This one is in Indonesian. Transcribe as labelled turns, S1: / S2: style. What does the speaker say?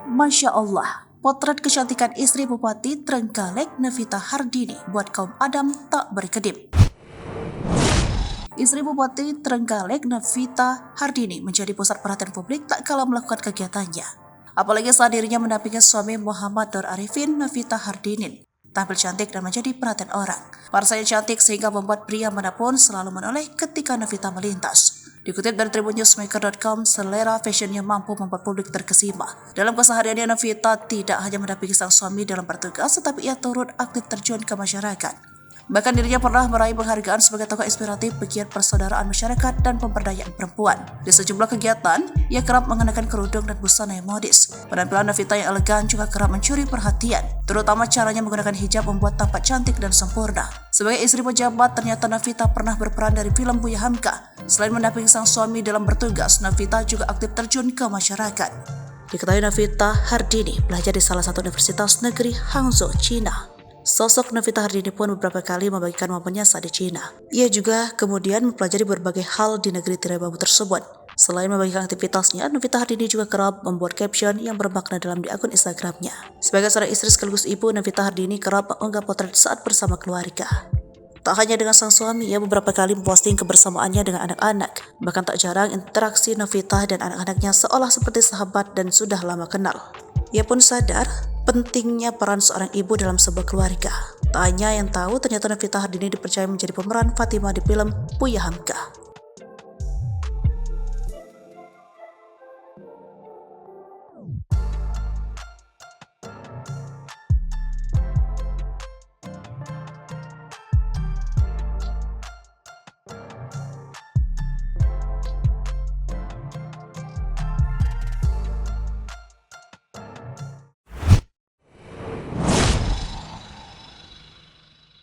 S1: Masya Allah, potret kecantikan istri Bupati Trenggalek Navita Hardini buat kaum Adam tak berkedip. Istri Bupati Trenggalek Navita Hardini menjadi pusat perhatian publik tak kalah melakukan kegiatannya. Apalagi saat dirinya mendampingi suami Muhammad Nur Arifin Navita Hardinin. Tampil cantik dan menjadi perhatian orang. Parsanya cantik sehingga membuat pria manapun selalu menoleh ketika Navita melintas. Dikutip dari tribunnewsmaker.com, selera fashionnya mampu membuat publik terkesima. Dalam kesehariannya, Navita tidak hanya mendampingi sang suami dalam bertugas, tetapi ia turut aktif terjun ke masyarakat. Bahkan dirinya pernah meraih penghargaan sebagai tokoh inspiratif pegiat persaudaraan masyarakat dan pemberdayaan perempuan. Di sejumlah kegiatan, ia kerap mengenakan kerudung dan busana yang modis. Penampilan Navita yang elegan juga kerap mencuri perhatian, terutama caranya menggunakan hijab membuat tampak cantik dan sempurna. Sebagai istri pejabat, ternyata Navita pernah berperan dari film Buya Hamka. Selain mendampingi sang suami dalam bertugas, Navita juga aktif terjun ke masyarakat. Diketahui Navita Hardini belajar di salah satu universitas negeri Hangzhou, China. Sosok Navita Hardini pun beberapa kali membagikan momennya saat di China. Ia juga kemudian mempelajari berbagai hal di negeri tirai bambu tersebut. Selain membagikan aktivitasnya, Navita Hardini juga kerap membuat caption yang bermakna dalam di akun Instagramnya. Sebagai seorang istri sekaligus ibu, Navita Hardini kerap mengunggah potret saat bersama keluarga. Tak hanya dengan sang suami, ia beberapa kali memposting kebersamaannya dengan anak-anak. Bahkan tak jarang interaksi Navita dan anak-anaknya seolah seperti sahabat dan sudah lama kenal. Ia pun sadar pentingnya peran seorang ibu dalam sebuah keluarga. Tak hanya yang tahu, ternyata Navita Hardini dipercaya menjadi pemeran Fatimah di film Buya Hamka.